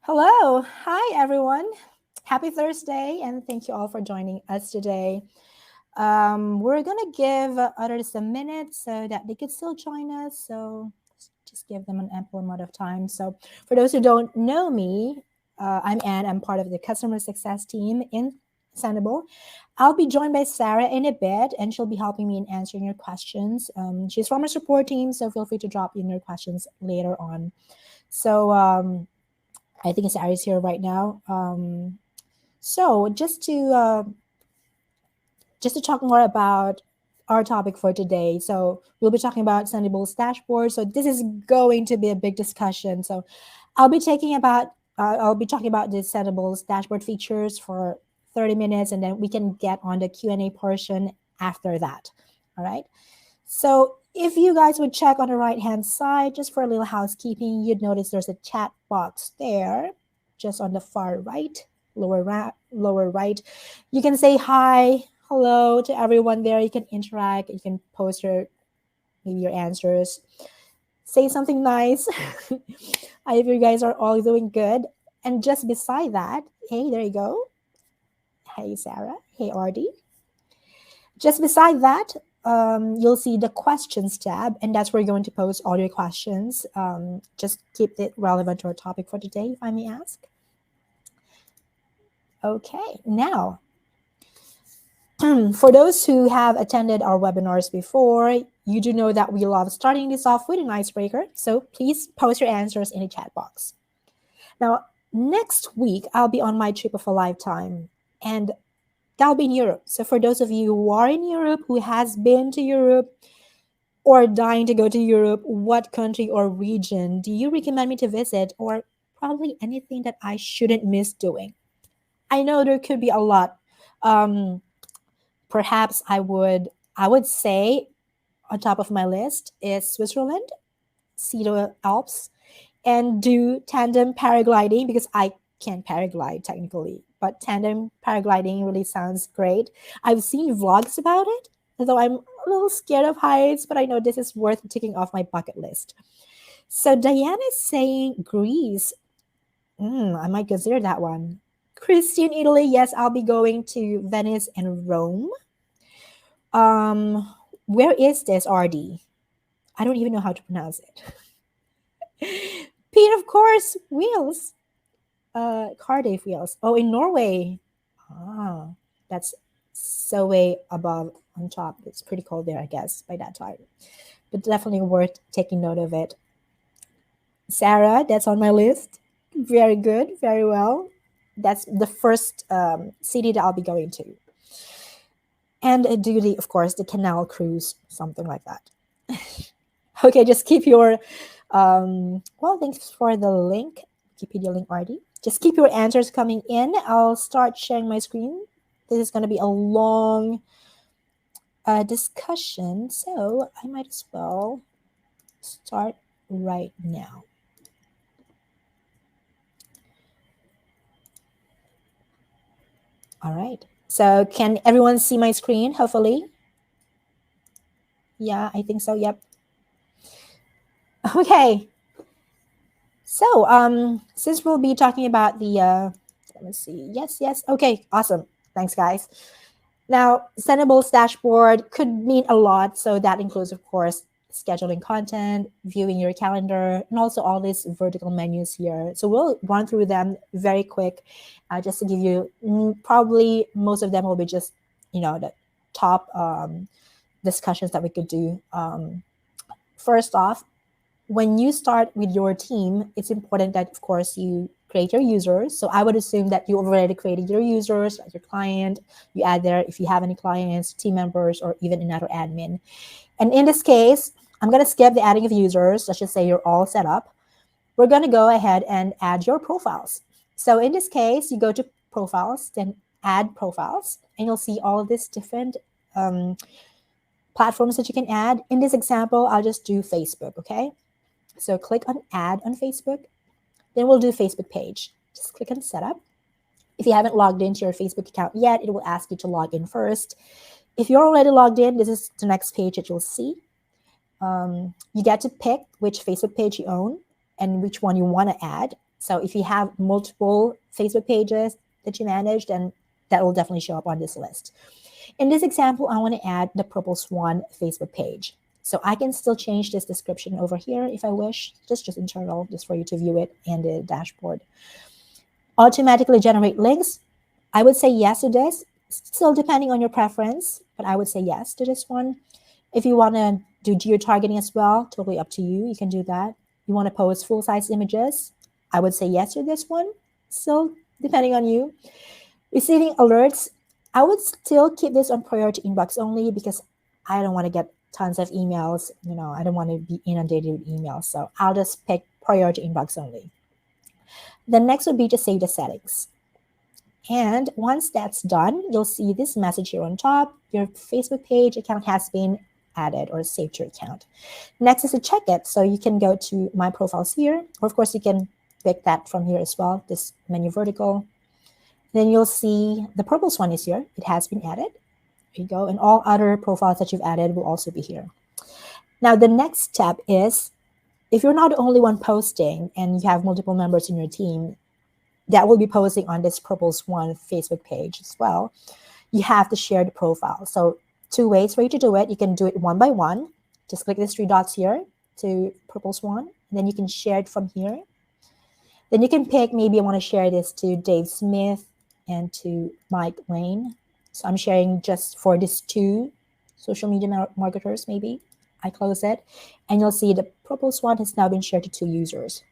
Hello. Hi, everyone. Happy Thursday, and thank you all for joining us today. We're going to give others a minute so that they could still join us. So just give them an ample amount of time. So, for those who don't know me, I'm Anne. I'm part of the customer success team in Sendible. I'll be joined by Sarah in a bit, and she'll be helping me in answering your questions. She's from our support team, so feel free to drop in your questions later on. So, I think Sarah is here right now. So just to talk more about our topic for today. So we'll be talking about Sendible's dashboard. So this is going to be a big discussion. So I'll be talking about the Sendible's dashboard features for 30 minutes, and then we can get on the Q&A portion after that. All right. So if you guys would check on the right hand side, just for a little housekeeping, you'd notice there's a chat box there, just on the far right, lower right. You can say hi, hello to everyone there. You can interact. You can post maybe your answers. Say something nice. I hope you guys are all doing good. And just beside that, hey, there you go. Hey, Sarah. Hey, Artie. Just beside that, you'll see the questions tab, and that's where you're going to post all your questions. Just keep it relevant to our topic for today, if I may ask. Okay, now, for those who have attended our webinars before, you do know that we love starting this off with an icebreaker. So please post your answers in the chat box. Now, next week, I'll be on my trip of a lifetime, and that'll be in Europe. So for those of you who are in Europe, who has been to Europe, or dying to go to Europe, what country or region do you recommend me to visit, or probably anything that I shouldn't miss doing? I know there could be a lot. Perhaps I would say on top of my list is Switzerland, see the Alps, and do tandem paragliding, because I can't paraglide technically, but tandem paragliding really sounds great. I've seen vlogs about it, although I'm a little scared of heights, but I know this is worth ticking off my bucket list. So Diana is saying Greece. I might consider that one. Christian, Italy. Yes, I'll be going to Venice and Rome. Where is this, RD? I don't even know how to pronounce it. Pete, of course, Wales. Cardiff, Wales. Oh, in Norway. Ah, that's so way above on top. It's pretty cold there, I guess, by that time. But definitely worth taking note of it. Sarah, that's on my list. Very good, very well. That's the first city that I'll be going to. And of course, the canal cruise, something like that. Okay, just keep your, thanks for the link, Wikipedia link, RD. Just keep your answers coming in. I'll start sharing my screen. This is going to be a long discussion, so I might as well start right now. All right. So can everyone see my screen, hopefully? Yeah, I think so. Yep. Okay. So since we'll be talking about the, let me see. Yes. Okay, awesome. Thanks, guys. Now, Sendible's dashboard could mean a lot. So that includes, of course, scheduling content, viewing your calendar, and also all these vertical menus here. So we'll run through them very quick, just to give you, probably most of them will be just, the top discussions that we could do. First off, when you start with your team, it's important that, of course, you create your users. So I would assume that you already created your users, like your client. You add there if you have any clients, team members, or even another admin. And in this case, I'm going to skip the adding of users. Let's just say you're all set up. We're going to go ahead and add your profiles. So in this case, you go to profiles, then add profiles, and you'll see all of these different platforms that you can add. In this example, I'll just do Facebook, okay? So click on add on Facebook. Then we'll do Facebook page. Just click on setup. If you haven't logged into your Facebook account yet, it will ask you to log in first. If you're already logged in, this is the next page that you'll see. You get to pick which Facebook page you own and which one you want to add. So if you have multiple Facebook pages that you manage, then that will definitely show up on this list. In this example, I want to add the Purple Swan Facebook page. So I can still change this description over here if I wish, just internal, just for you to view it in the dashboard. Automatically generate links. I would say yes to this, still depending on your preference, but I would say yes to this one. If you want to do geo-targeting as well, totally up to you. You can do that. You want to post full-size images, I would say yes to this one, still depending on you. Receiving alerts, I would still keep this on priority inbox only because I don't want to get tons of emails. I don't want to be inundated with emails. So I'll just pick priority inbox only. The next would be to save the settings. And once that's done, you'll see this message here on top. Your Facebook page account has been added or saved to your account. Next is to check it. So you can go to My Profiles here, or of course you can pick that from here as well, this menu vertical. Then you'll see the Purple Swan is here. It has been added. There you go. And all other profiles that you've added will also be here. Now, the next step is, if you're not the only one posting and you have multiple members in your team that will be posting on this Purple Swan Facebook page as well, you have to share the profile. So 2 ways for you to do it. You can do it one by one. Just click these 3 dots here to Purple Swan. And then you can share it from here. Then you can pick, maybe I want to share this to Dave Smith and to Mike Lane. So I'm sharing just for these 2 social media marketers, maybe. I close it. And you'll see the Purple Swan has now been shared to 2 users.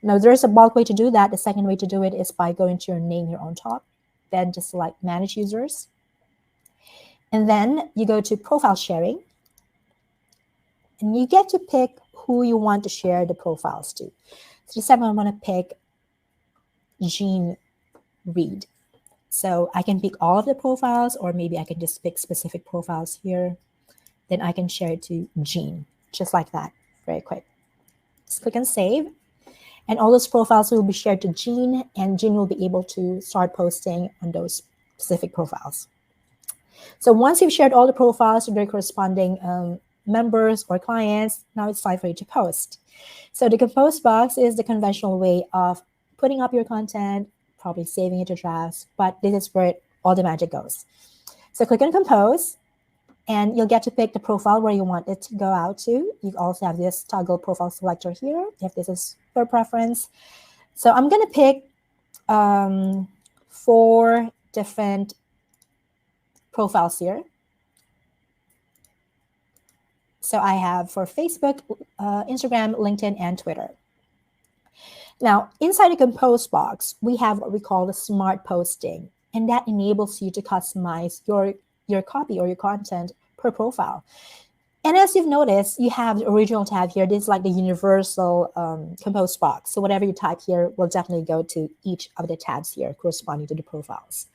Now, there's a bulk way to do that. The second way to do it is by going to your name here on top. Then just select Manage Users. And then you go to Profile Sharing. And you get to pick who you want to share the profiles to. So this time I want to pick Jean Reed. So I can pick all of the profiles, or maybe I can just pick specific profiles here. Then I can share it to Jean, just like that, very quick. Just click and save. And all those profiles will be shared to Jean, and Jean will be able to start posting on those specific profiles. So once you've shared all the profiles to their corresponding members or clients, now it's time for you to post. So the compose box is the conventional way of putting up your content, probably saving it to drafts, but this is where all the magic goes. So click on compose, and you'll get to pick the profile where you want it to go out to. You also have this toggle profile selector here, if this is your preference. So I'm going to pick 4 different profiles here. So I have for Facebook, Instagram, LinkedIn, and Twitter. Now, inside the compose box, we have what we call the smart posting, and that enables you to customize your copy or your content per profile. And as you've noticed, you have the original tab here. This is like the universal compose box. So whatever you type here will definitely go to each of the tabs here corresponding to the profiles.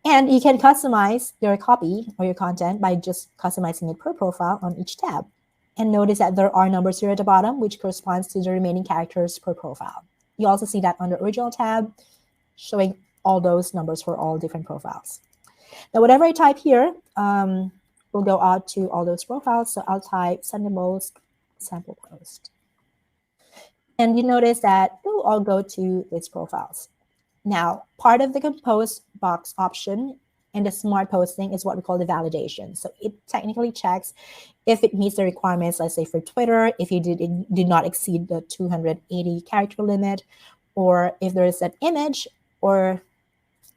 And you can customize your copy or your content by just customizing it per profile on each tab. And notice that there are numbers here at the bottom, which corresponds to the remaining characters per profile. You also see that on the original tab, showing all those numbers for all different profiles. Now, whatever I type here will go out to all those profiles. So I'll type Sendible's sample post. And you notice that it will all go to these profiles. Now, part of the compose box option in the smart posting is what we call the validation. So it technically checks if it meets the requirements, let's say for Twitter, if you did not exceed the 280 character limit, or if there is an image, or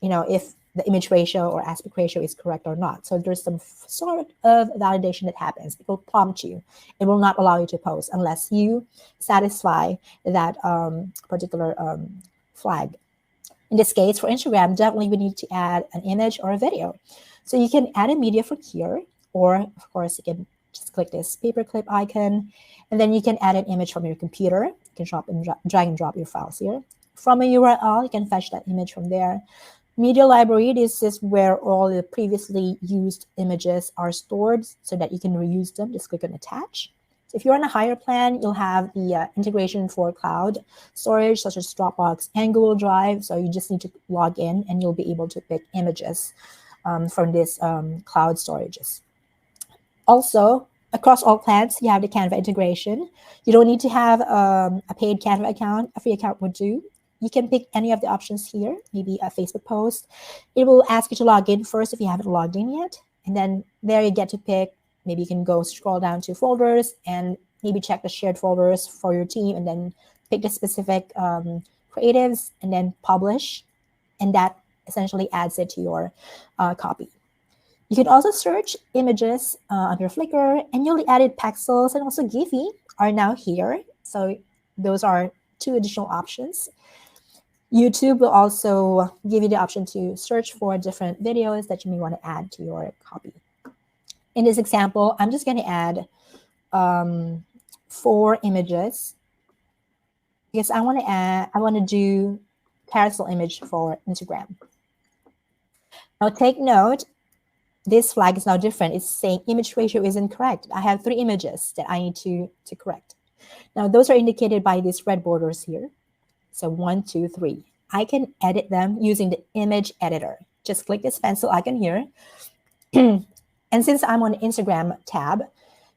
if the image ratio or aspect ratio is correct or not. So there's some sort of validation that happens. It will prompt you. It will not allow you to post unless you satisfy that particular flag. In this case, for Instagram, definitely we need to add an image or a video. So you can add a media from here, or of course you can just click this paperclip icon, and then you can add an image from your computer. You can drag and drop your files here. From a URL, you can fetch that image from there. Media library, this is where all the previously used images are stored so that you can reuse them. Just click on attach. So if you're on a higher plan, you'll have the integration for cloud storage, such as Dropbox and Google Drive. So you just need to log in and you'll be able to pick images from this cloud storages. Also, Across all plans, you have the Canva integration. You don't need to have a paid Canva account. A free account would do. You can pick any of the options here, maybe a Facebook post. It will ask you to log in first if you haven't logged in yet. And then there you get to pick, maybe you can go scroll down to folders and maybe check the shared folders for your team and then pick the specific creatives and then publish. And that essentially adds it to your copy. You can also search images under Flickr, and newly added pixels and also Giphy are now here. So those are two additional options. YouTube will also give you the option to search for different videos that you may want to add to your copy. In this example, I'm just going to add 4 images because I want to do carousel image for Instagram. Now take note, this flag is now different. It's saying image ratio is incorrect. I have 3 images that I need to correct. Now those are indicated by these red borders here. So 1, 2, 3. I can edit them using the image editor. Just click this pencil icon here. And since I'm on the Instagram tab,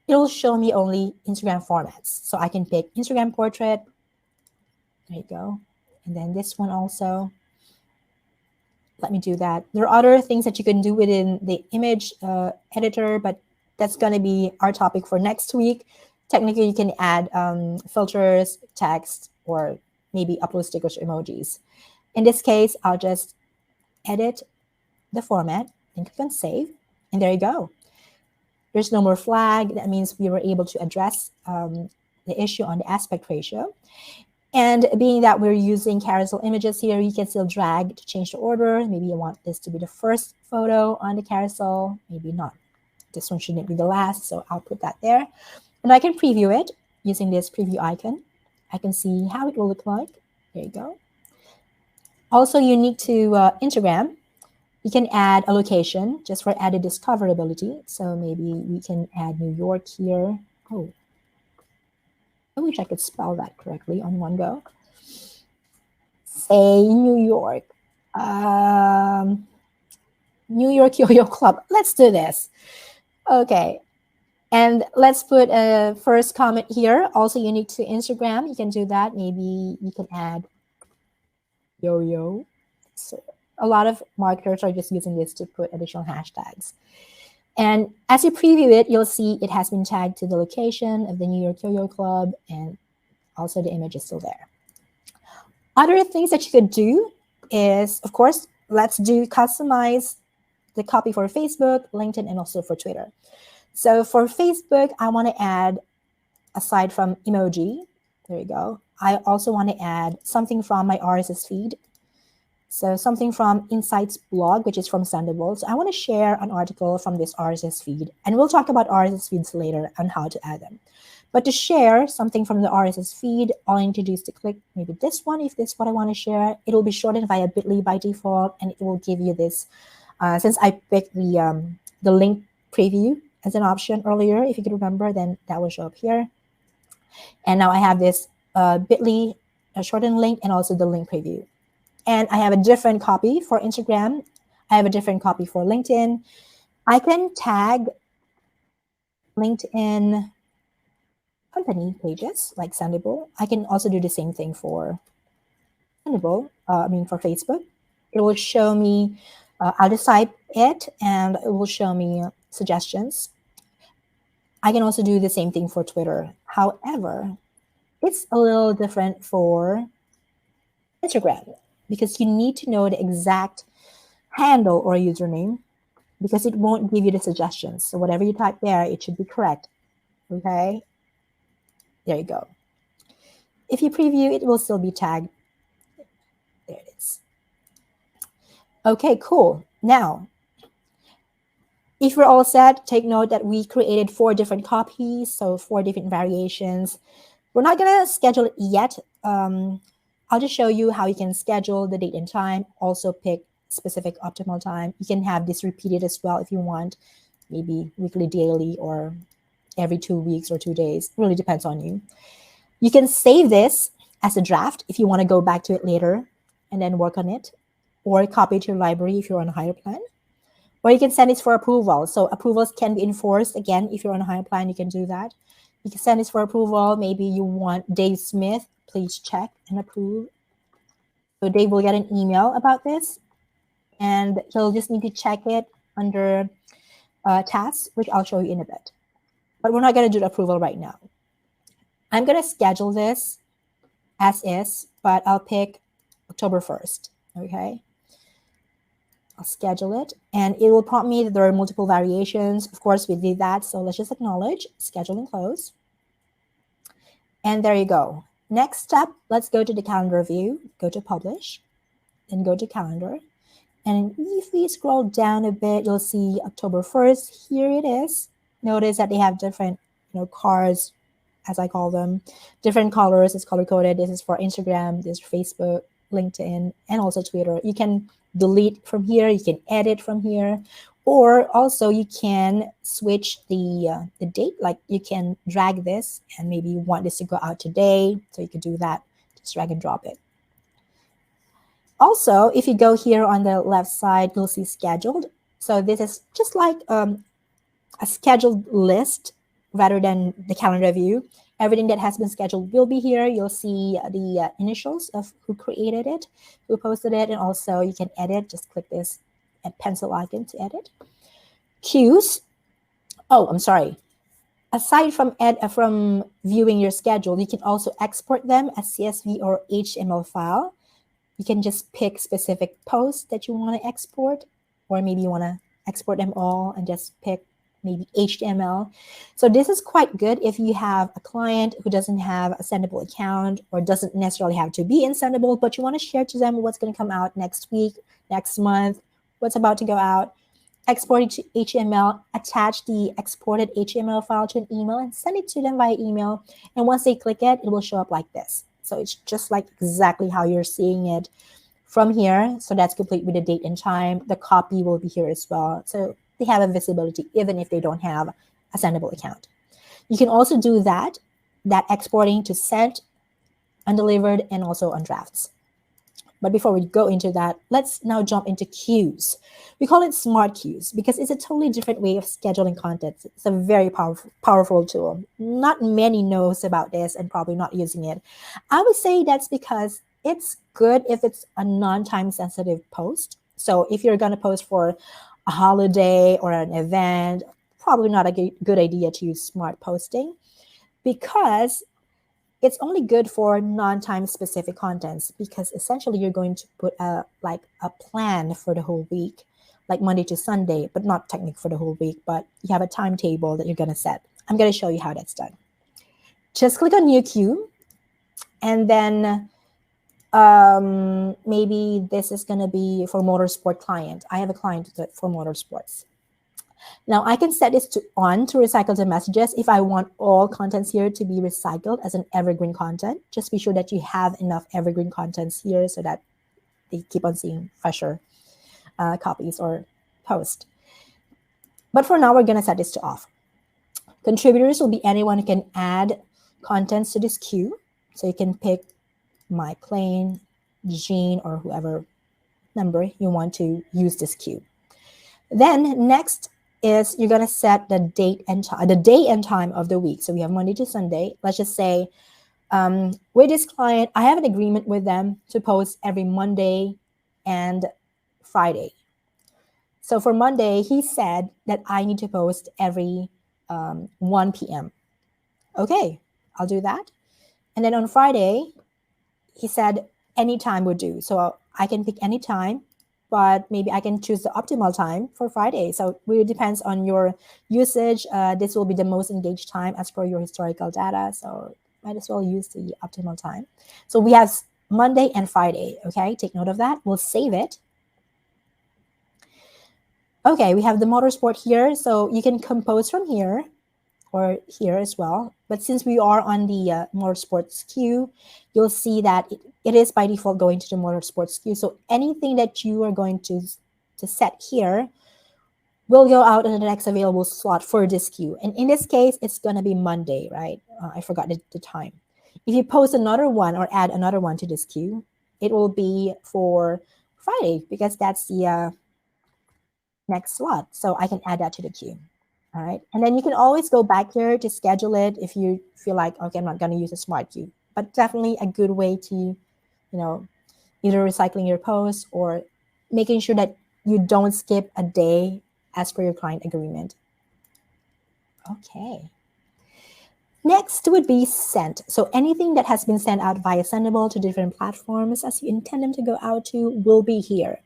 it will show me only Instagram formats. So I can pick Instagram portrait. There you go. And then this one also. Let me do that. There are other things that you can do within the image editor, but that's going to be our topic for next week. Technically, you can add filters, text, or maybe upload stickers or emojis. In this case, I'll just edit the format and click on save. And there you go. There's no more flag. That means we were able to address the issue on the aspect ratio. And being that we're using carousel images here, you can still drag to change the order. Maybe you want this to be the first photo on the carousel, maybe not. This one shouldn't be the last, so I'll put that there. And I can preview it using this preview icon. I can see how it will look like. There you go. Also unique to Instagram, you can add a location just for added discoverability. So maybe we can add New York here. Oh, I wish I could spell that correctly on one go. Say New York. New York Yo-Yo Club. Let's do this. Okay. And let's put a first comment here, also unique to Instagram. You can do that. Maybe you can add yo-yo. So a lot of marketers are just using this to put additional hashtags. And as you preview it, you'll see it has been tagged to the location of the New York Yo-Yo Club, and also the image is still there. Other things that you could do is, of course, let's do customize the copy for Facebook, LinkedIn, and also for Twitter. So for Facebook, I want to add, aside from emoji, there you go, I also want to add something from my RSS feed. So something from Insights blog, which is from Sendible. So I want to share an article from this RSS feed. And we'll talk about RSS feeds later and how to add them. But to share something from the RSS feed, all I need to do is to click maybe this one, if this is what I want to share. It will be shortened via bit.ly by default, and it will give you this. Since I picked the link preview as an option earlier, if you could remember, then that will show up here. And now I have this bit.ly shortened link and also the link preview. And I have a different copy for Instagram. I have a different copy for LinkedIn. I can tag LinkedIn company pages like Sendible. I can also do the same thing for Sendible, for Facebook. It will show me, I'll just type it and it will show me suggestions. I can also do the same thing for Twitter. However, it's a little different for Instagram, because you need to know the exact handle or username, because it won't give you the suggestions. So whatever you type there, it should be correct. Okay, there you go. If you preview, it will still be tagged. There it is. Okay, cool. Now, if we're all set, take note that we created 4 different copies, so 4 different variations. We're not going to schedule it yet. I'll just show you how you can schedule the date and time, also pick specific optimal time. You can have this repeated as well if you want, maybe weekly, daily, or every 2 weeks or 2 days. It really depends on you. You can save this as a draft if you want to go back to it later and then work on it, or copy it to your library if you're on a higher plan. Or you can send it for approval. So approvals can be enforced. Again, if you're on a higher plan, you can do that. You can send this for approval. Maybe you want Dave Smith, please check and approve. So Dave will get an email about this, and he'll just need to check it under tasks, which I'll show you in a bit. But we're not going to do the approval right now. I'm going to schedule this as is, but I'll pick October 1st, okay? I'll schedule it, and it will prompt me that there are multiple variations. Of course, we did that, so let's just acknowledge, schedule and close. And there you go. Next step, let's go to the calendar view, go to publish, and go to calendar. And if we scroll down a bit, you'll see October 1st. Here it is. Notice that they have different, cards, as I call them, different colors. It's color coded. This is for Instagram, this is for Facebook, LinkedIn, and also Twitter. You can delete from here. You can edit from here. Or also you can switch the date. Like you can drag this, and maybe you want this to go out today. So you could do that. Just drag and drop it. Also, if you go here on the left side, you'll see scheduled. So this is just like a scheduled list rather than the calendar view. Everything that has been scheduled will be here. You'll see the initials of who created it, who posted it, and also you can edit. Just click this pencil icon to edit. Cues. Oh, I'm sorry. Aside from viewing your schedule, you can also export them as CSV or HTML file. You can just pick specific posts that you want to export, or maybe you want to export them all and just pick maybe HTML. So this is quite good if you have a client who doesn't have a Sendible account or doesn't necessarily have to be in Sendible, but you want to share to them what's going to come out next week, next month, what's about to go out. Export it to HTML, attach the exported HTML file to an email and send it to them via email. And once they click it, it will show up like this. So it's just like exactly how you're seeing it from here. So that's complete with the date and time. The copy will be here as well. So they have a visibility even if they don't have a Sendible account. You can also do that exporting to sent, undelivered, and also on drafts. But before we go into that, let's now jump into queues. We call it smart queues because it's a totally different way of scheduling content. It's a very powerful tool. Not many knows about this and probably not using it. I would say that's because it's good if it's a non-time sensitive post. So if you're going to post for a holiday or an event, probably not a good idea to use smart posting because it's only good for non-time specific contents because essentially you're going to put a plan for the whole week, like Monday to Sunday, but not technically for the whole week, but you have a timetable that you're going to set. I'm going to show you how that's done. Just click on new queue, and then maybe this is going to be for motorsport client. I have a client for motorsports. Now I can set this to on to recycle the messages if I want all contents here to be recycled as an evergreen content. Just be sure that you have enough evergreen contents here so that they keep on seeing fresher copies or posts. But for now, we're going to set this to off. Contributors will be anyone who can add contents to this queue. So you can pick Mike Plain, Jean, or whoever number you want to use this queue. Then next is you're going to set the date and time, the day and time of the week. So we have Monday to Sunday. Let's just say with this client, I have an agreement with them to post every Monday and Friday. So for Monday, he said that I need to post every 1 p.m. Okay, I'll do that. And then on Friday, he said any time would do. So I can pick any time, but maybe I can choose the optimal time for Friday. So it really depends on your usage. This will be the most engaged time as per your historical data. So might as well use the optimal time. So we have Monday and Friday, okay? Take note of that. We'll save it. Okay, we have the motorsport here. So you can compose from here or here as well. But since we are on the motorsports queue, you'll see that it is by default going to the motorsports queue. So anything that you are going to set here will go out in the next available slot for this queue. And in this case, it's going to be Monday, right? I forgot the time. If you post another one or add another one to this queue, it will be for Friday because that's the next slot. So I can add that to the queue. All right. And then you can always go back here to schedule it if you feel like, okay, I'm not going to use a smart queue. But definitely a good way to, either recycling your posts or making sure that you don't skip a day as per your client agreement. Okay. Next would be sent. So anything that has been sent out via Sendible to different platforms as you intend them to go out to will be here.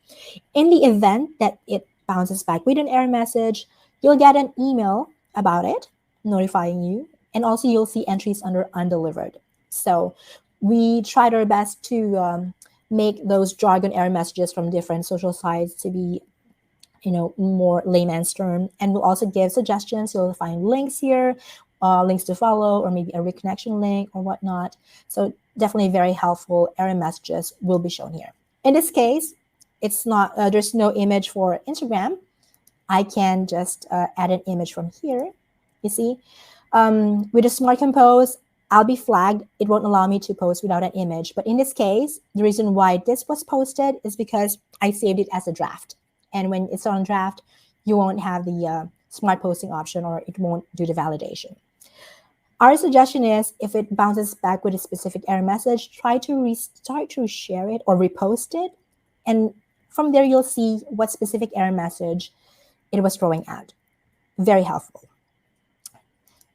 In the event that it bounces back with an error message, you'll get an email about it, notifying you, and also you'll see entries under undelivered. So we tried our best to make those jargon error messages from different social sites to be more layman's term, and we'll also give suggestions. You'll find links here, links to follow, or maybe a reconnection link or whatnot. So definitely very helpful error messages will be shown here. In this case, it's not there's no image for Instagram. I can just add an image from here. You see, with a Smart Compose, I'll be flagged. It won't allow me to post without an image. But in this case, the reason why this was posted is because I saved it as a draft. And when it's on draft, you won't have the smart posting option, or it won't do the validation. Our suggestion is, if it bounces back with a specific error message, try to restart to share it or repost it. And from there, you'll see what specific error message it was throwing out. Very helpful.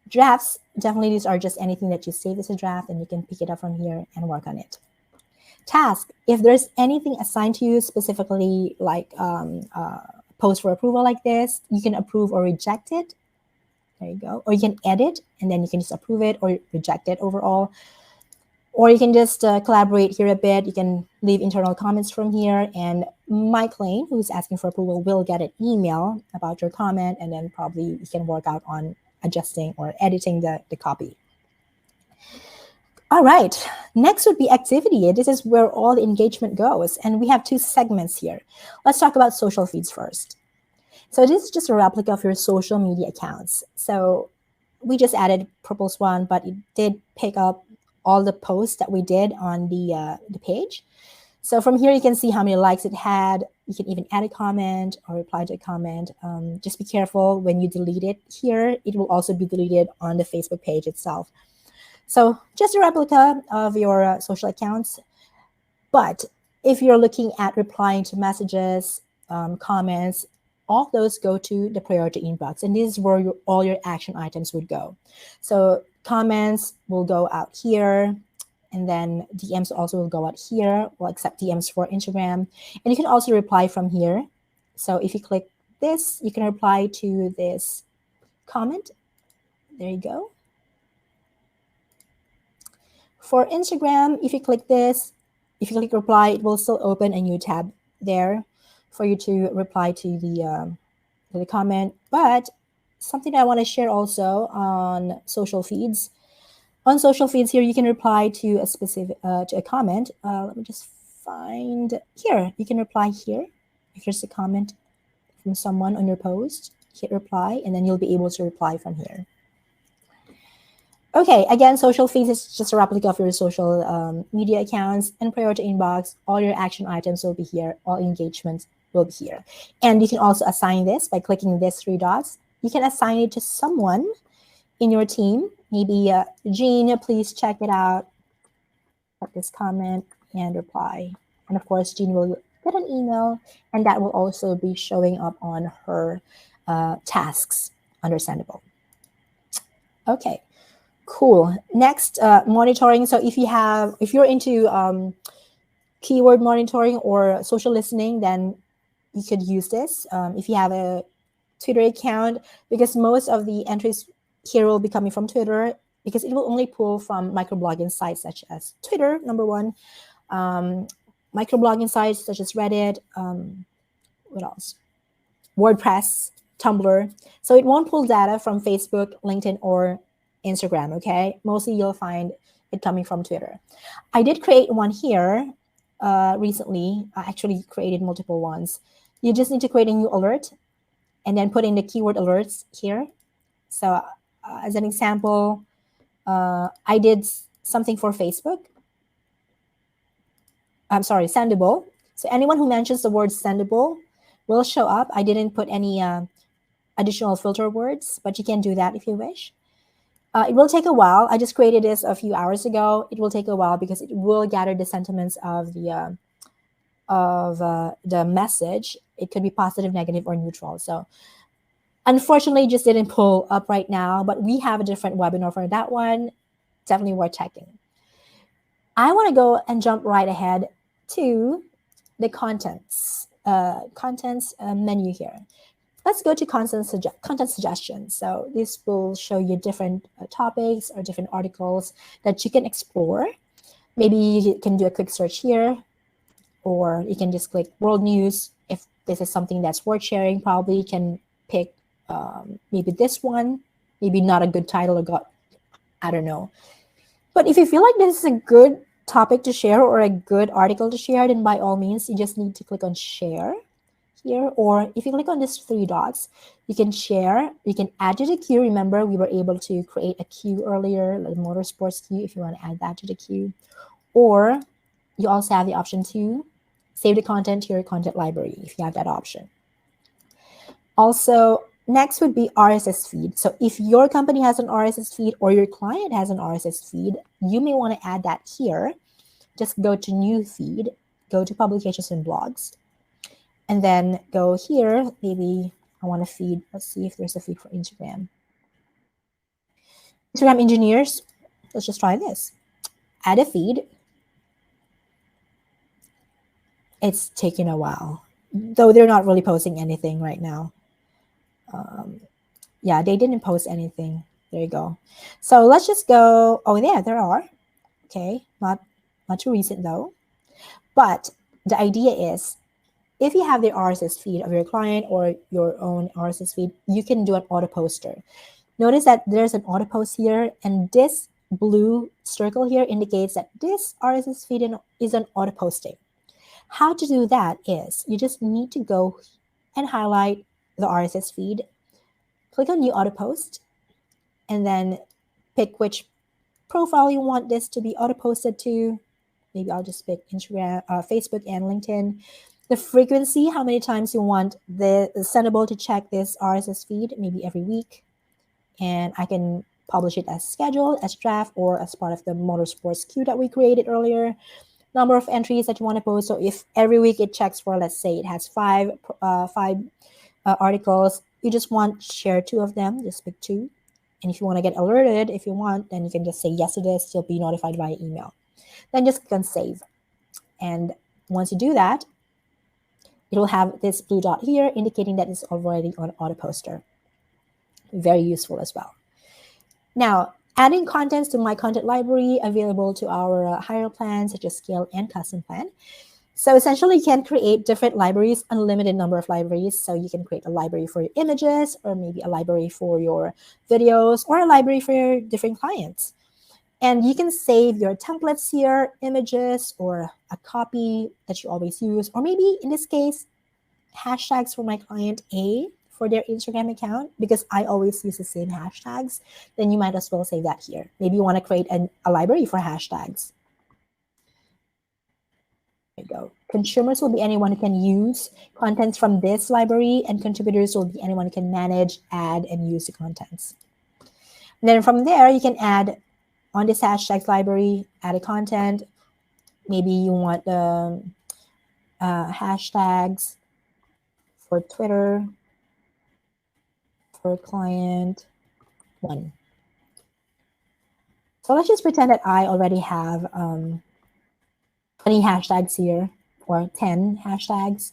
Drafts, definitely these are just anything that you save as a draft, and you can pick it up from here and work on it. Task, if there's anything assigned to you specifically, like post for approval like this, you can approve or reject it. There you go. Or you can edit, and then you can just approve it or reject it overall. Or you can just collaborate here a bit. You can leave internal comments from here, and my client who's asking for approval will get an email about your comment, and then probably you can work out on adjusting or editing the copy. All right, next would be activity. This is where all the engagement goes, and we have two segments here. Let's talk about social feeds first. So this is just a replica of your social media accounts. So we just added Purple Swan, but it did pick up all the posts that we did on the page. So from here, you can see how many likes it had. You can even add a comment or reply to a comment. Just be careful when you delete it here. It will also be deleted on the Facebook page itself. So just a replica of your social accounts. But if you're looking at replying to messages, comments, all those go to the priority inbox. And this is where all your action items would go. So comments will go out here. And then DMs also will go out here. We'll accept DMs for Instagram. And you can also reply from here. So if you click this, you can reply to this comment. There you go. For Instagram, if you click this, if you click reply, it will still open a new tab there for you to reply to the comment. But something I want to share also on social feeds. On social feeds here, you can reply to a specific to a comment. Let me just find here. You can reply here. If there's a comment from someone on your post, hit reply, and then you'll be able to reply from here. Okay, again, social feeds is just a replica of your social media accounts, and priority inbox. All your action items will be here. All engagements will be here. And you can also assign this by clicking these three dots. You can assign it to someone in your team. Maybe Jean, please check it out. Put this comment and reply. And of course, Jean will get an email, and that will also be showing up on her tasks under Sendible. Okay. Cool. Next, monitoring. So if you're into keyword monitoring or social listening, then you could use this. If you have a Twitter account, because most of the entries here will be coming from Twitter, because it will only pull from microblogging sites such as Twitter, number one, microblogging sites such as Reddit, what else? WordPress, Tumblr. So it won't pull data from Facebook, LinkedIn, or Instagram, okay? Mostly you'll find it coming from Twitter. I did create one here recently. I actually created multiple ones. You just need to create a new alert and then put in the keyword alerts here. So as an example, I did something for Facebook. I'm sorry, Sendible. So anyone who mentions the word Sendible will show up. I didn't put any additional filter words, but you can do that if you wish. It will take a while. I just created this a few hours ago. It will take a while because it will gather the sentiments of the message. It could be positive, negative, or neutral. So unfortunately, it just didn't pull up right now, but we have a different webinar for that one. Definitely worth checking. I want to go and jump right ahead to the contents menu here. Let's go to content suggestions. So this will show you different topics or different articles that you can explore. Maybe you can do a quick search here, or you can just click world news. If this is something that's worth sharing, probably you can pick maybe this one, maybe not a good title or I don't know. But if you feel like this is a good topic to share or a good article to share, then by all means, you just need to click on share here. Or if you click on these three dots, you can share, you can add to the queue. Remember, we were able to create a queue earlier, like motorsports queue, if you want to add that to the queue. Or you also have the option to save the content to your content library if you have that option. Also, next would be RSS feed. So if your company has an RSS feed or your client has an RSS feed, you may want to add that here. Just go to new feed, go to publications and blogs, and then go here. Maybe I want to feed. Let's see if there's a feed for Instagram. Instagram engineers, let's just try this. Add a feed. It's taking a while, though they're not really posting anything right now. Yeah, they didn't post anything. There you go. So let's just go. Oh, yeah, there are. Okay, not too recent though. But the idea is, if you have the RSS feed of your client or your own RSS feed, you can do an auto poster. Notice that there's an auto post here, and this blue circle here indicates that this RSS feed is an auto posting. How to do that is you just need to go and highlight the RSS feed, click on new auto post, and then pick which profile you want this to be auto posted to. Maybe I'll just pick Instagram, Facebook, and LinkedIn. The frequency, how many times you want the Sendible to check this RSS feed, maybe every week. And I can publish it as scheduled, as draft, or as part of the motorsports queue that we created earlier. Number of entries that you want to post. So if every week it checks for, let's say it has five articles, you just want to share 2 of them, just pick 2. And if you want to get alerted, if you want, then you can just say yes to this. You'll be notified via email. Then just click on save. And once you do that, it will have this blue dot here indicating that it's already on auto poster. Very useful as well. Now, adding contents to my content library available to our higher plans, such as scale and custom plan. So essentially, you can create different libraries, unlimited number of libraries. So you can create a library for your images, or maybe a library for your videos, or a library for your different clients. And you can save your templates here, images, or a copy that you always use, or maybe in this case, hashtags for my client A for their Instagram account, because I always use the same hashtags. Then you might as well save that here. Maybe you want to create a library for hashtags. There you go. Consumers will be anyone who can use contents from this library, and contributors will be anyone who can manage, add, and use the contents. And then from there, you can add on this hashtags library, add a content. Maybe you want hashtags for Twitter for client 1. So let's just pretend that I already have 20 hashtags here, or 10 hashtags.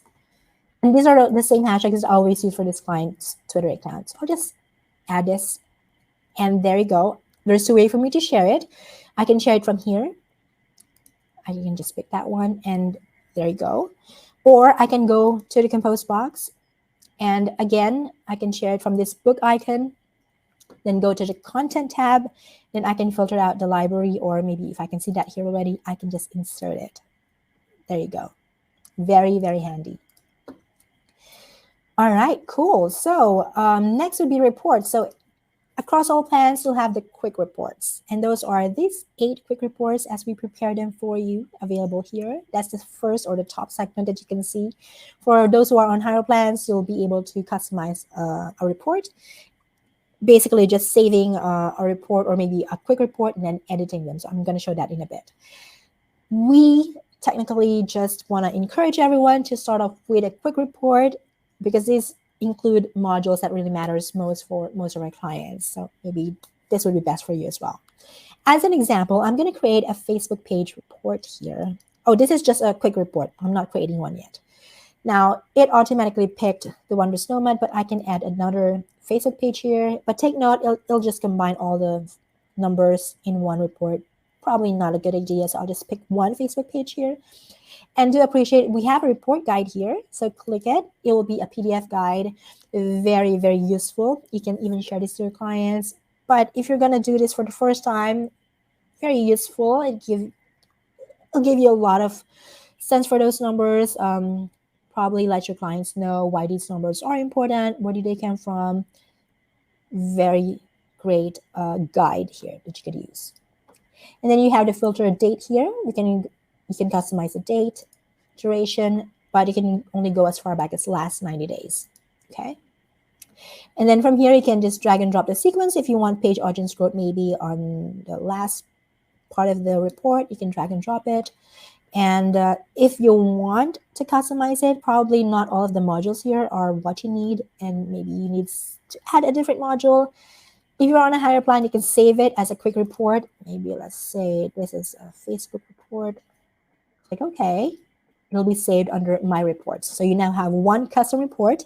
And these are the same hashtags I always use for this client's Twitter account. So I'll just add this, and there you go. There's 2 ways for me to share it. I can share it from here. I can just pick that one, and there you go. Or I can go to the compose box, and again, I can share it from this book icon, then go to the content tab, then I can filter out the library, or maybe if I can see that here already, I can just insert it. There you go. Very, very handy. All right, cool. So next would be reports. So Across all plans, you'll have the quick reports. And those are these 8 quick reports as we prepare them for you, available here. That's the first or the top segment that you can see. For those who are on higher plans, you'll be able to customize a report. Basically, just saving a report or maybe a quick report and then editing them. So I'm going to show that in a bit. We technically just want to encourage everyone to start off with a quick report because these include modules that really matters most for most of our clients. So maybe this would be best for you as well. As an example, I'm going to create a Facebook page report here. Oh, this is just a quick report. I'm not creating one yet. Now, it automatically picked the Wondrous Nomad, but I can add another Facebook page here. But take note, it'll just combine all the numbers in one report. Probably not a good idea, so I'll just pick one Facebook page here. And to appreciate, we have a report guide here. So click it. It will be a PDF guide. Very, very useful. You can even share this to your clients. But if you're going to do this for the first time, very useful. It'll give you a lot of sense for those numbers. Probably let your clients know why these numbers are important, where do they come from. Very great guide here that you could use. And then you have the filter date here. You can customize the date, duration, but you can only go as far back as last 90 days. Okay. And then from here, you can just drag and drop the sequence. If you want page audience growth maybe on the last part of the report, you can drag and drop it. And if you want to customize it, probably not all of the modules here are what you need. And maybe you need to add a different module. If you're on a higher plan, you can save it as a quick report. Maybe let's say this is a Facebook report. Click OK. It'll be saved under My Reports. So you now have one custom report.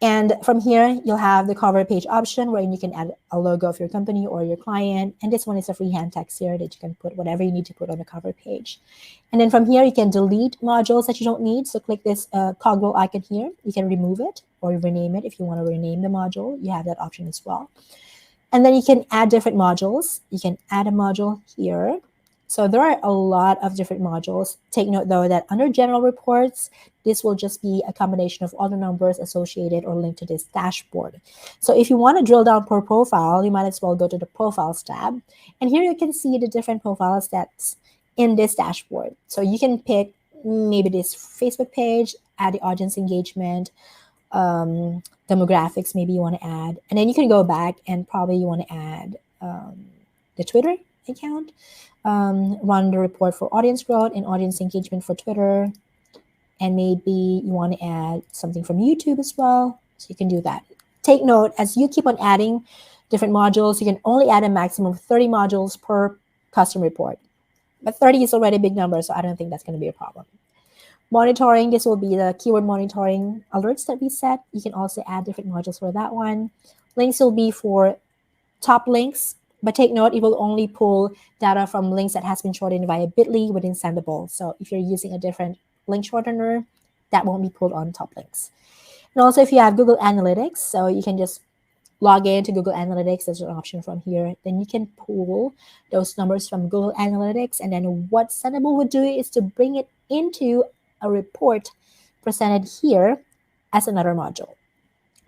And from here, you'll have the cover page option where you can add a logo of your company or your client. And this one is a freehand text here that you can put whatever you need to put on the cover page. And then from here, you can delete modules that you don't need. So click this cogwheel icon here. You can remove it or rename it if you want to rename the module. You have that option as well. And then you can add different modules. You can add a module here. So there are a lot of different modules. Take note, though, that under General Reports, this will just be a combination of all the numbers associated or linked to this dashboard. So if you want to drill down per profile, you might as well go to the Profiles tab. And here you can see the different profiles that's in this dashboard. So you can pick maybe this Facebook page, add the audience engagement, demographics maybe you want to add. And then you can go back and probably you want to add the Twitter account. Run the report for audience growth and audience engagement for Twitter. And maybe you want to add something from YouTube as well. So you can do that. Take note, as you keep on adding different modules, you can only add a maximum of 30 modules per custom report. But 30 is already a big number, so I don't think that's going to be a problem. Monitoring, this will be the keyword monitoring alerts that we set. You can also add different modules for that one. Links will be for top links. But take note, it will only pull data from links that has been shortened via bit.ly within Sendible. So if you're using a different link shortener, that won't be pulled on top links. And also if you have Google Analytics, so you can just log into Google Analytics. There's an option from here. Then you can pull those numbers from Google Analytics. And then what Sendible would do is to bring it into a report presented here as another module.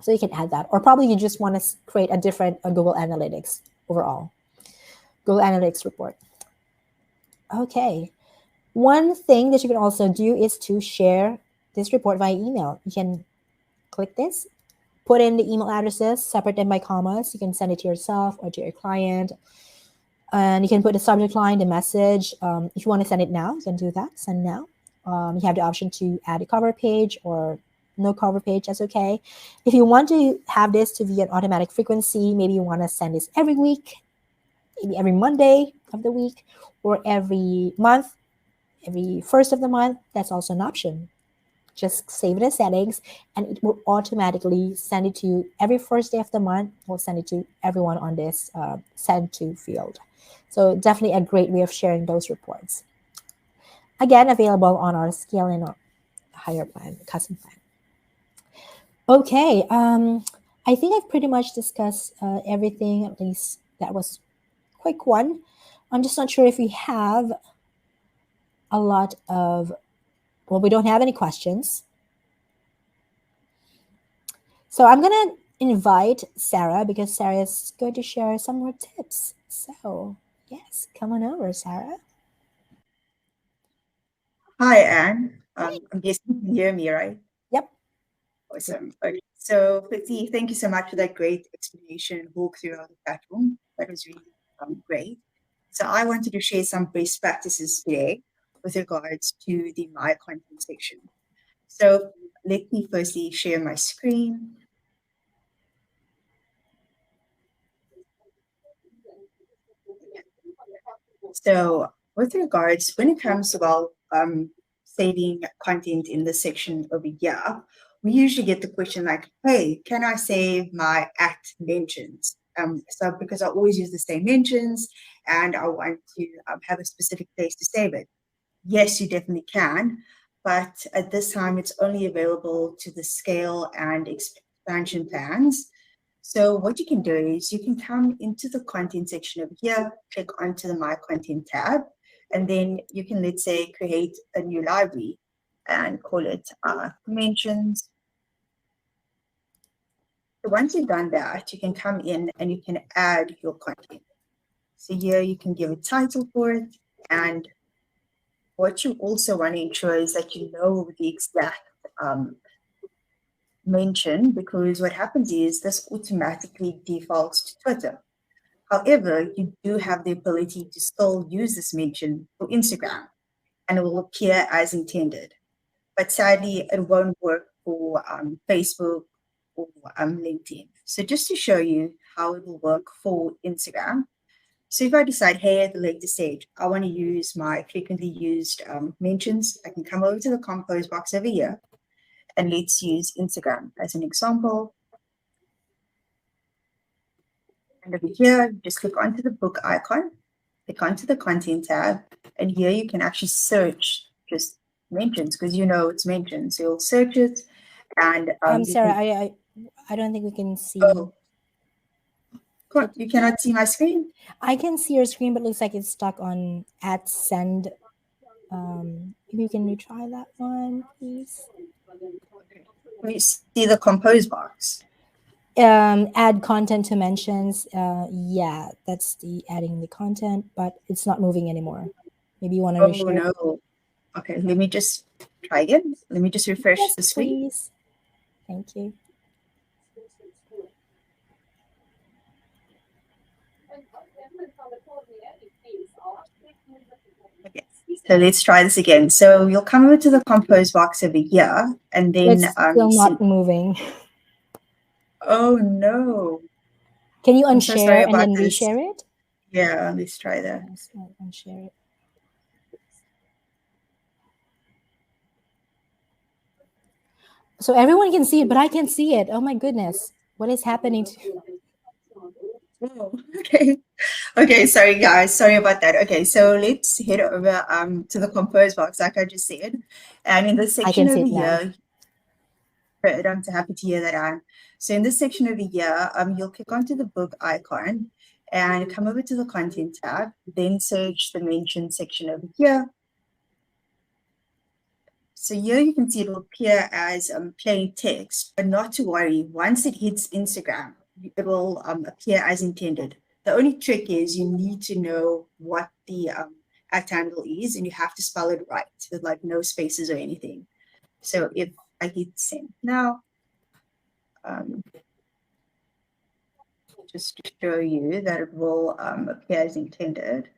So you can add that. Or probably you just want to create a different Google Analytics overall. Google Analytics report. Okay. One thing that you can also do is to share this report via email. You can click this, put in the email addresses, separate them by commas. You can send it to yourself or to your client. And you can put the subject line, the message. If you want to send it now, you can do that. Send now. You have the option to add a cover page or no cover page, that's okay. If you want to have this to be an automatic frequency, maybe you want to send this every week, maybe every Monday of the week, or every month, every first of the month, that's also an option. Just save it as settings, and it will automatically send it to you every first day of the month. We'll send it to everyone on this send to field. So definitely a great way of sharing those reports. Again, available on our scale and our higher plan, custom plan. Okay, I think I've pretty much discussed everything, at least that was a quick one. I'm just not sure if we have a lot of, well, we don't have any questions. So I'm going to invite Sarah because Sarah is going to share some more tips. So, yes, come on over, Sarah. Hi, Anne. Hi. I'm guessing you can hear me, right? Yep. Awesome. Okay. So, quickly, thank you so much for that great explanation and walkthrough of the platform. That was really great. So, I wanted to share some best practices today with regards to the My Content section. So, let me firstly share my screen. So, with regards, when it comes to saving content in the section over here, we usually get the question like, "Hey, can I save my at mentions?" So because I always use the same mentions, and I want to have a specific place to save it. Yes, you definitely can, but at this time, it's only available to the scale and expansion plans. So what you can do is you can come into the content section over here, click onto the My Content tab, and then you can, let's say, create a new library and call it mentions. So once you've done that, you can come in and you can add your content. So here you can give a title for it, and what you also want to ensure is that you know the exact um, mention, because what happens is this automatically defaults to Twitter. However, you do have the ability to still use this mention for Instagram and it will appear as intended. But sadly, it won't work for Facebook or LinkedIn. So just to show you how it will work for Instagram. So if I decide, hey, at the later stage, I want to use my frequently used mentions, I can come over to the compose box over here and let's use Instagram as an example. And over here, just click onto the book icon, click onto the content tab, and here you can actually search just mentions because you know it's mentioned. So you'll search it and you Sarah, can, I don't think we can see. oh, you cannot see my screen? I can see your screen, but it looks like it's stuck on at send. Maybe you can retry that one, please. Okay. Can you see the compose box? Add content to mentions. Yeah, that's the adding the content, but it's not moving anymore. Maybe you want to Oh, reshare it. no. Okay, let me just try again. Let me just refresh Yes, the screen. please. Thank you. Okay, so let's try this again. So you'll come over to the compose box over here and then It's still you see, not moving. oh no, Can you I'm so sorry unshare and about then this. reshare it? Yeah, let's try that. Yes, I'll unshare it. So everyone can see it, but I can't see it. Oh my goodness. What is happening to Oh, okay. Okay, sorry guys, sorry about that. Okay, so let's head over to the compose box, like I just said. And in the I section can see over it now. here, good, I'm so happy to hear that, Anne. So in this section over here, you'll click onto the book icon and come over to the content tab, then search the mention section over here. So here you can see it will appear as plain text, but not to worry. Once it hits Instagram, it will appear as intended. The only trick is you need to know what the at handle is, and you have to spell it right with like no spaces or anything. So if I hit send now, um, just to show you that it will appear as intended.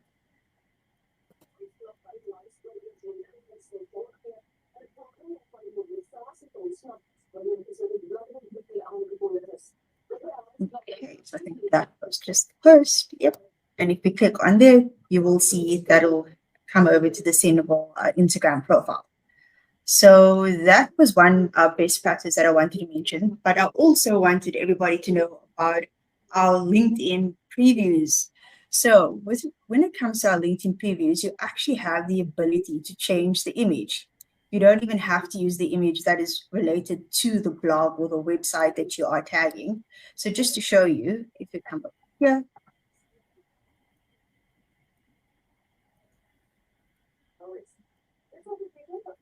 Okay, so I think that was just the post. Yep. And if we click on there, you will see that'll come over to the Sendible Instagram profile. So that was one best practice that I wanted to mention, but I also wanted everybody to know about our LinkedIn previews. So when it comes to our LinkedIn previews, you actually have the ability to change the image. You don't even have to use the image that is related to the blog or the website that you are tagging. So just to show you, if you come up here,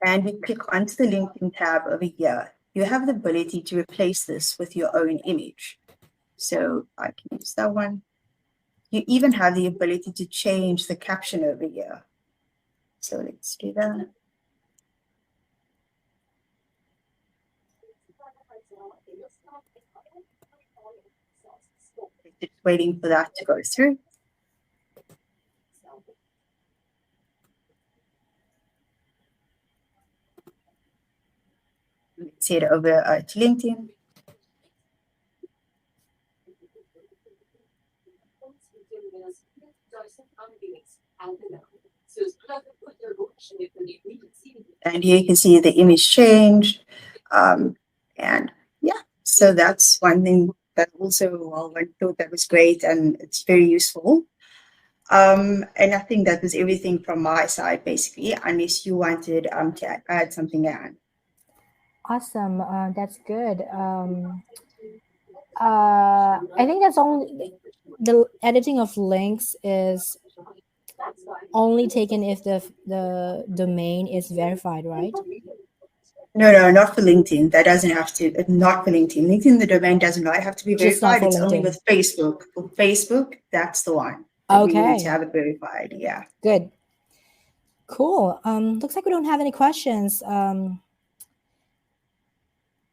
and we click onto the LinkedIn tab over here, you have the ability to replace this with your own image. So I can use that one. You even have the ability to change the caption over here. So let's do that. Just waiting for that to go through. Let's head over to LinkedIn. And here you can see the image change. And yeah, so that's one thing that also I thought that was great and it's very useful. And I think that was everything from my side, basically, unless you wanted to add something, Anne. Awesome. That's good. I think that's only the editing of links is only taken if the domain is verified, right? No, not for LinkedIn. That doesn't have to. Not for LinkedIn. LinkedIn, the domain does not have to be Just not verified. for It's only LinkedIn. with Facebook. For Facebook, that's the one. That we need Okay. to have it verified. Yeah. Good. Cool. Looks like we don't have any questions.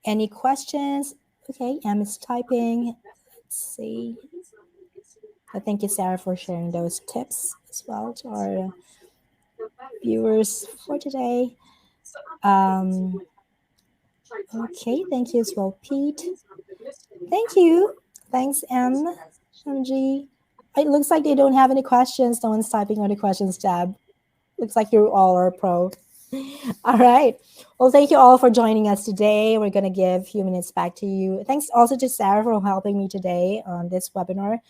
Any questions? Okay, Em is typing. Let's see. Thank you, Sarah, for sharing those tips as well to our viewers for today. Okay, thank you as well, Pete. Thank you. Thanks, M. MG. It looks like they don't have any questions. No one's typing on the questions tab. Looks like you all are pro. All right. Well, thank you all for joining us today. We're going to give a few minutes back to you. Thanks also to Sarah for helping me today on this webinar.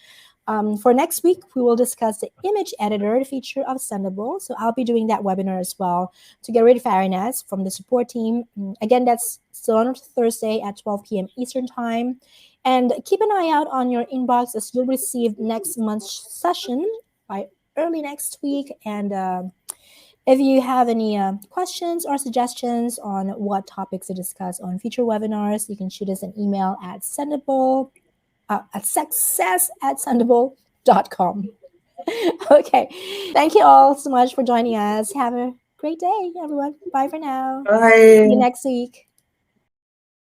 For next week, we will discuss the image editor feature of Sendible. So I'll be doing that webinar as well together with Farinaz from the support team. Again, that's still on Thursday at 12 p.m. Eastern Time. And keep an eye out on your inbox as you'll receive next month's session by early next week. And if you have any questions or suggestions on what topics to discuss on future webinars, you can shoot us an email at Sendible at success@sendible.com. Okay. Thank you all so much for joining us. Have a great day, everyone. Bye for now. Bye. See you next week.